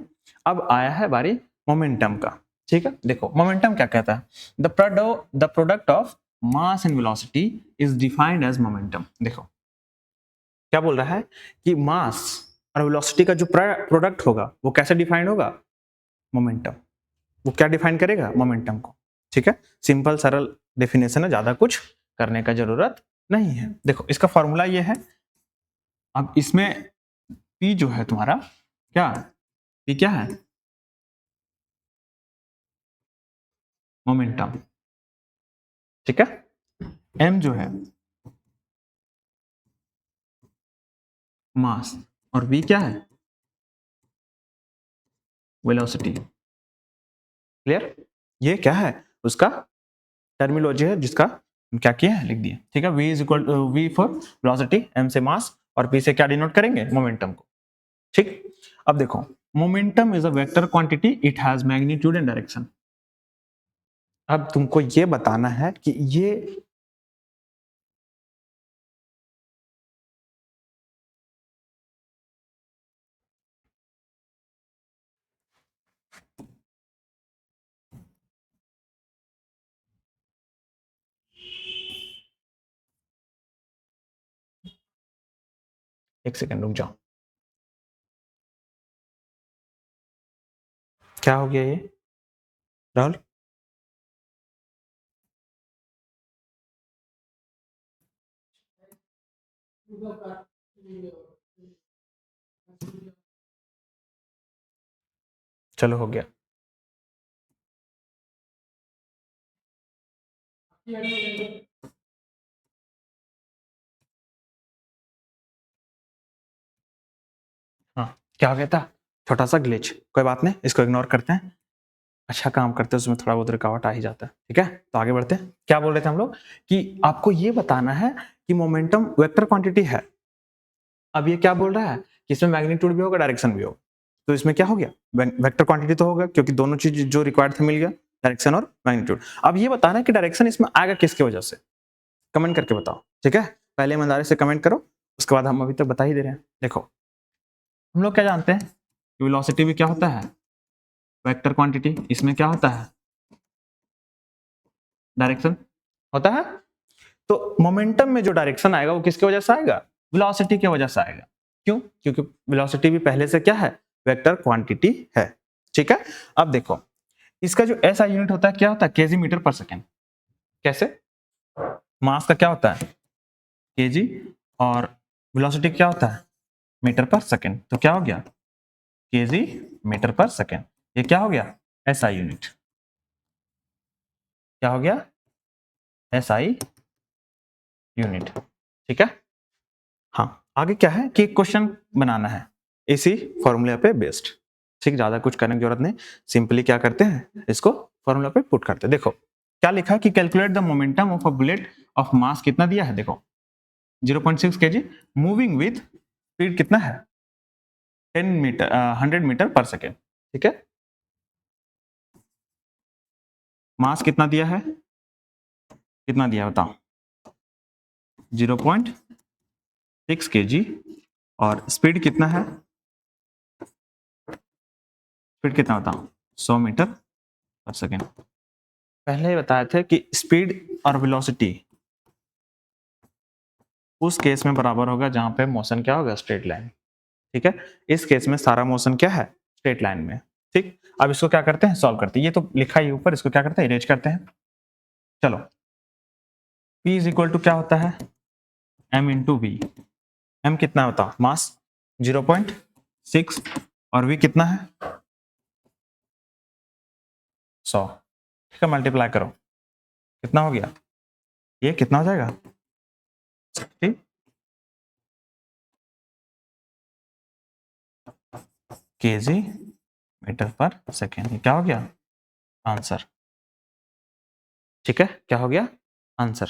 अब आया है बारी मोमेंटम का, ठीक है। देखो मोमेंटम क्या कहता है, the product of mass and velocity is defined as momentum. देखो क्या बोल रहा है कि मास और वेलोसिटी का जो प्रोडक्ट होगा वो कैसे डिफाइंड होगा, मोमेंटम। वो क्या डिफाइन करेगा, मोमेंटम को, ठीक है। सिंपल सरल डेफिनेशन है, ज्यादा कुछ करने का जरूरत नहीं है। देखो इसका फॉर्मूला ये है, अब इसमें P जो है तुम्हारा क्या, P क्या है, मोमेंटम, ठीक है। M जो है मास, और V क्या है, वेलोसिटी। क्लियर, ये क्या है, उसका टर्मिनोलॉजी है जिसका क्या किया है, लिख दिया, ठीक है। V is equal V for velocity, M से मास, और P से क्या डिनोट करेंगे, मोमेंटम को, ठीक। अब देखो momentum is a vector quantity, it has magnitude and direction. अब तुमको ये बताना है कि ये एक सेकंड रुक जाओ, क्या हो गया ये राहुल, चलो हो गया। हाँ क्या हो गया था, छोटा सा ग्लिच, कोई बात नहीं, इसको इग्नोर करते हैं। अच्छा काम करते हैं उसमें थोड़ा बहुत रुकावट आ ही जाता है, ठीक है। तो आगे बढ़ते हैं, क्या बोल रहे थे हम लोग कि आपको ये बताना है कि मोमेंटम वेक्टर क्वांटिटी है। अब ये क्या बोल रहा है कि इसमें मैग्नीट्यूड भी होगा, डायरेक्शन भी होगा, तो इसमें क्या हो गया, वेक्टर क्वांटिटी तो होगा, क्योंकि दोनों चीज जो रिक्वायर्ड था मिल गया, डायरेक्शन और मैग्नीट्यूड। अब ये बताना है कि डायरेक्शन इसमें आएगा किसकी वजह से, कमेंट करके बताओ, ठीक है। पहले ईमानदारी से कमेंट करो, उसके बाद हम अभी तक बता ही दे रहे हैं। देखो हम लोग क्या जानते हैं कि वेलोसिटी भी क्या होता है, वेक्टर क्वांटिटी। इसमें क्या होता है, डायरेक्शन होता है। तो मोमेंटम में जो डायरेक्शन आएगा वो किसकी वजह से आएगा, वेलोसिटी की वजह से आएगा। क्यों, क्योंकि वेलोसिटी भी पहले से क्या है, वेक्टर क्वांटिटी है, ठीक है। अब देखो इसका जो एसआई यूनिट होता है क्या होता है, केजी मीटर पर सेकेंड। कैसे, मास का क्या होता है केजी और वेलोसिटी क्या होता है मीटर पर सेकेंड, तो क्या हो गया केजी मीटर पर सेकेंड। ये क्या हो गया एसआई यूनिट, क्या हो गया एसआई यूनिट, ठीक है। हाँ आगे क्या है कि क्वेश्चन बनाना है इसी फॉर्मूला पे बेस्ड, ठीक। ज्यादा कुछ करने की जरूरत नहीं, सिंपली क्या करते हैं इसको फॉर्मूला पे पुट करते हैं। देखो क्या लिखा है कि calculate the momentum of a bullet of mass कितना दिया है, देखो 0.6 kg मूविंग विथ स्पीड कितना है 100 मीटर पर सेकेंड, ठीक है। मास कितना दिया है, कितना दिया बताओ 0.6 kg और स्पीड कितना है, स्पीड कितना बताओ 100 मीटर पर सेकेंड। पहले ही बताए थे कि स्पीड और वेलोसिटी उस केस में बराबर होगा जहां पे मोशन क्या होगा स्ट्रेट लाइन, ठीक है। इस केस में सारा मोशन क्या है स्ट्रेट लाइन में, ठीक। अब इसको क्या करते हैं सॉल्व करते हैं, ये तो लिखा ही ऊपर, इसको क्या करते हैं इरेज करते हैं। चलो P इज इक्वल टू क्या होता है m इंटू वी। m कितना होता है मास 0.6 और v कितना है 100, ठीक है। मल्टीप्लाई करो कितना हो गया, ये कितना हो जाएगा 60 केजी मीटर पर सेकेंड। ये क्या हो गया आंसर, ठीक है। क्या हो गया आंसर,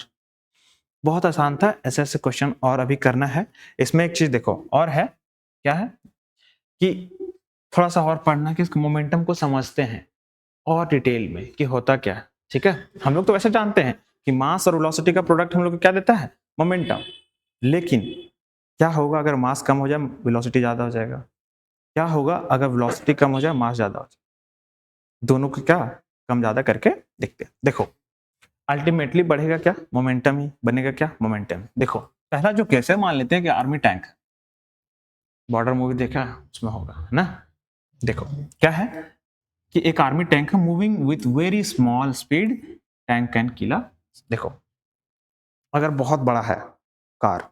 बहुत आसान था। ऐसे ऐसे क्वेश्चन और अभी करना है। इसमें एक चीज देखो और है, क्या है कि थोड़ा सा और पढ़ना कि इस मोमेंटम को समझते हैं और डिटेल में कि होता क्या है, ठीक है। हम लोग तो वैसे जानते हैं कि मास और वेलोसिटी का प्रोडक्ट हम लोग को क्या देता है मोमेंटम, लेकिन क्या होगा अगर मास कम हो जाए वेलोसिटी ज्यादा हो जाएगा, क्या होगा अगर वेलोसिटी कम हो जाए मास ज्यादा हो जाए, दोनों को क्या कम ज्यादा करके देखते हैं। देखो अल्टीमेटली बढ़ेगा क्या मोमेंटम ही, बनेगा क्या मोमेंटम। देखो पहला जो केस है मान लेते हैं कि आर्मी टैंक, बॉर्डर मूवी देखा है उसमें होगा है ना। देखो क्या है कि एक आर्मी टैंक है moving with very small speed, tank can kill. देखो अगर बहुत बड़ा है कार,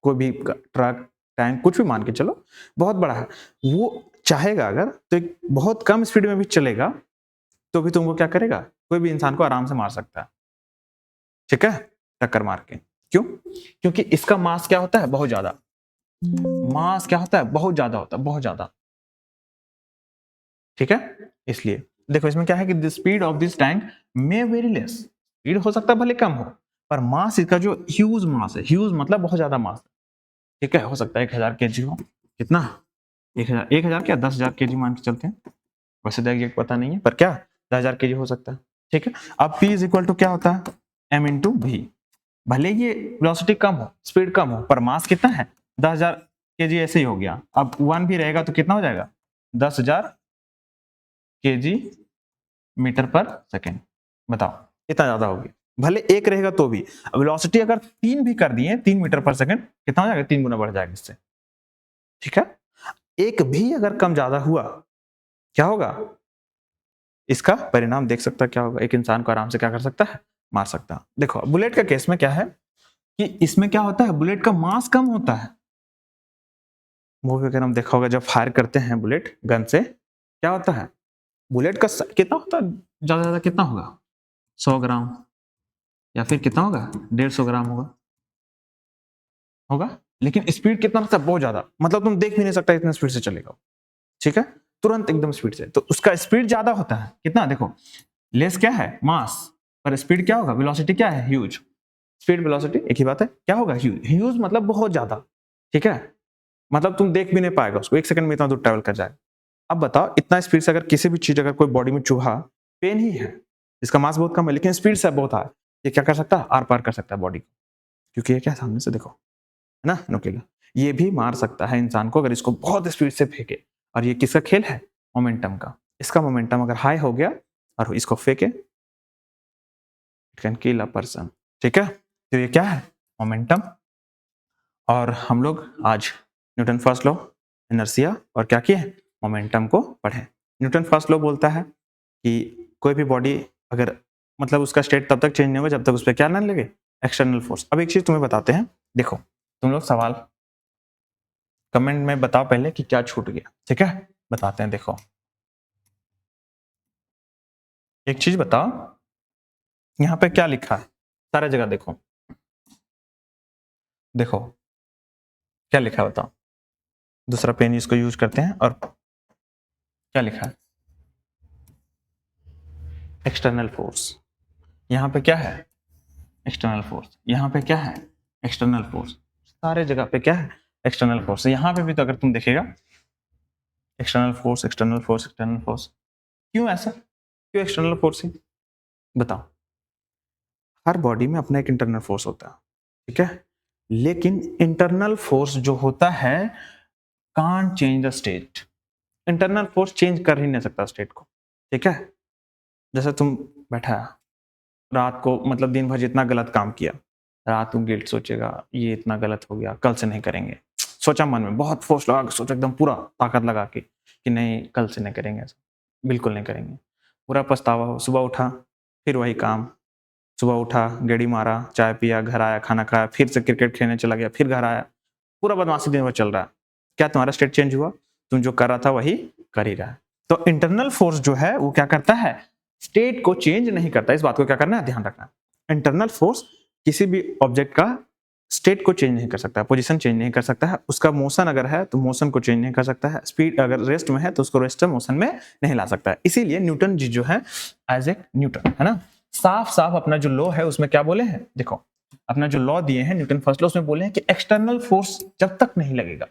कोई भी ट्रक टैंक कुछ भी मान के चलो बहुत बड़ा है, वो चाहेगा अगर तो एक बहुत कम स्पीड में भी चलेगा तो भी तुमको क्या करेगा, कोई भी इंसान को आराम से मार सकता है, ठीक है, टक्कर मार के। क्यों, क्योंकि इसका मास क्या होता है बहुत ज्यादा, मास क्या होता है बहुत ज्यादा होता है, बहुत ज्यादा, ठीक है। इसलिए देखो इसमें क्या है कि the speed of this tank may very less, speed हो सकता है भले कम हो पर मास इसका जो ह्यूज मास है, ह्यूज मतलब बहुत ज्यादा मास, ठीक है। हो सकता है 1000 kg हो, कितना 1000 क्या 10,000 kg मान के चलते हैं, वैसे तो एग्जैक्ट पता नहीं है पर क्या 10,000 kg हो सकता है, ठीक है। अब P इज इक्वल टू क्या होता है m इंटू वी। भले ये वेलोसिटी कम हो स्पीड कम हो पर मास कितना है 10,000 kg ऐसे ही हो गया। अब 1 भी रहेगा तो कितना हो जाएगा 10,000 kg मीटर पर सेकेंड, बताओ इतना ज्यादा हो गया। भले एक रहेगा तो भी, वेलोसिटी अगर 3 भी कर दिए 3 मीटर पर सेकेंड कितना हो जाएगा 3 गुना बढ़ जाएगा इससे, ठीक है। एक भी अगर कम ज्यादा हुआ क्या होगा, इसका परिणाम देख सकता है क्या होगा, एक इंसान को आराम से क्या कर सकता है मार सकता है। देखो बुलेट का केस में क्या है कि इसमें क्या होता है बुलेट का मास कम होता है, मूवी वगैरह हम देखा होगा जब फायर करते हैं बुलेट गन से क्या होता है, बुलेट का कितना होता है ज्यादा ज्यादा कितना होगा 100 ग्राम या फिर कितना होगा 150 ग्राम होगा, होगा। लेकिन स्पीड कितना रहता है बहुत ज्यादा, मतलब तुम देख भी नहीं सकता इतने स्पीड से चलेगा, ठीक है, तुरंत एकदम स्पीड से। तो उसका स्पीड ज्यादा होता है कितना, देखो लेस क्या है मास पर स्पीड क्या होगा वेलोसिटी क्या है ह्यूज, स्पीड वेलोसिटी एक ही बात है, क्या होगा ह्यूज, ह्यूज मतलब बहुत ज्यादा, ठीक है। मतलब तुम देख भी नहीं पाएगा उसको, 1 सेकंड में इतना दूर ट्रेवल कर जाएगा। अब बताओ इतना स्पीड से अगर किसी भी चीज अगर कोई बॉडी में चूहा, पेन ही है, इसका मास बहुत कम है लेकिन स्पीड से बहुत है, ये क्या कर सकता है आर पार कर सकता है बॉडी को, क्योंकि ये क्या सामने से देखो, है ना, नुकीला। ये भी मार सकता है इंसान को अगर इसको बहुत स्पीड से फेंके। और ये किसका खेल है? मोमेंटम का। इसका मोमेंटम अगर हाई हो गया और इसको फेंके, it can kill a person. ठीक है, तो ये क्या है? मोमेंटम। और हम लोग आज न्यूटन फर्स्ट लॉ, इनर्शिया और क्या किए? मोमेंटम को पढ़े। न्यूटन फर्स्ट लॉ बोलता है कि कोई भी बॉडी अगर मतलब उसका स्टेट तब तक चेंज नहीं होगा जब तक उस पर क्या ना लगे? External force. अब एक चीज तुम्हें बताते हैं, देखो तुम लोग सवाल कमेंट में बताओ पहले कि क्या छूट गया। ठीक है, बताते हैं। देखो एक चीज बताओ, यहाँ पे क्या लिखा है? सारा जगह देखो, देखो क्या लिखा है बताओ। दूसरा पेन इसको यूज करते हैं और क्या लिखा है? External force. यहाँ पे क्या है? External force. यहाँ पे क्या है? External force. सारे जगह पे क्या है? External force. यहाँ पे भी तो अगर तुम देखेगा external force, external force, external force. क्यों ऐसा? क्यों एक्सटर्नल फोर्स है? बताओ। हर बॉडी में अपना एक इंटरनल फोर्स होता है, ठीक है, लेकिन इंटरनल फोर्स जो होता है can't change the state. Internal force change कर ही नहीं सकता स्टेट को। ठीक है, जैसे तुम बैठा है रात को, मतलब दिन भर जितना गलत काम किया, रात को गिल्ट सोचेगा ये इतना गलत हो गया, कल से नहीं करेंगे। सोचा मन में, बहुत फोर्स लगा के सोचा, एकदम पूरा ताकत लगा के कि नहीं कल से नहीं करेंगे, ऐसा बिल्कुल नहीं करेंगे। पूरा पछतावा हो, सुबह उठा फिर वही काम, सुबह उठा गेड़ी मारा, चाय पिया, घर आया, खाना खाया, फिर से क्रिकेट खेलने चला गया, फिर घर आया, पूरा बदमाशी दिन भर चल रहा है। क्या तुम्हारा स्टेट चेंज हुआ? तुम जो कर रहा था वही कर ही रहा है। तो इंटरनल फोर्स जो है वो क्या करता है? स्टेट को चेंज नहीं करता। इस बात को क्या करना है? ध्यान रखना। इंटरनल फोर्स किसी भी ऑब्जेक्ट का स्टेट को चेंज नहीं कर सकता, पोजीशन चेंज नहीं कर सकता है। उसका मोशन अगर है तो मोशन को चेंज नहीं कर सकता है। स्पीड अगर रेस्ट में है तो उसको रेस्ट मोशन में नहीं ला सकता है। इसीलिए न्यूटन जी जो है, आइजैक न्यूटन, है ना, साफ साफ अपना जो लॉ है उसमें क्या बोले हैं? देखो अपना जो लॉ दिए हैं न्यूटन फर्स्ट लॉ, उसमें बोले हैं कि एक्सटर्नल फोर्स जब तक नहीं लगेगा,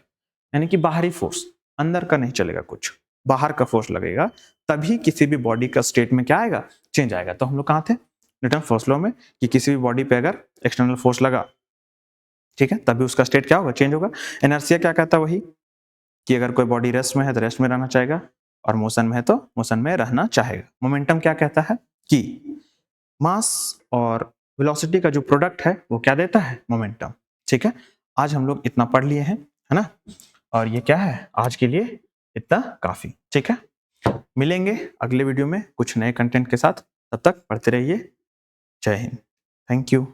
यानी कि बाहरी फोर्स, अंदर का नहीं चलेगा, कुछ बाहर का फोर्स लगेगा, तभी किसी भी बॉडी का स्टेट में क्या आएगा? चेंज आएगा। तो हम लोग कहाँ थे? न्यूटन फर्स्ट लॉ में, कि किसी भी बॉडी पे अगर एक्सटर्नल फोर्स लगा, ठीक है, तभी उसका स्टेट क्या होगा? चेंज होगा। इनर्शिया क्या कहता है? वही कि अगर कोई बॉडी रेस्ट में है तो रेस्ट में रहना चाहेगा, और मोशन में है तो मोशन में रहना चाहेगा। मोमेंटम क्या कहता है? कि मास और वेलोसिटी का जो प्रोडक्ट है वो क्या देता है? मोमेंटम। ठीक है, आज हम लोग इतना पढ़ लिए हैं, है ना, और ये क्या है? आज के लिए इतना काफी। ठीक है, मिलेंगे अगले वीडियो में कुछ नए कंटेंट के साथ। तब तक पढ़ते रहिए। जय हिंद। Thank you.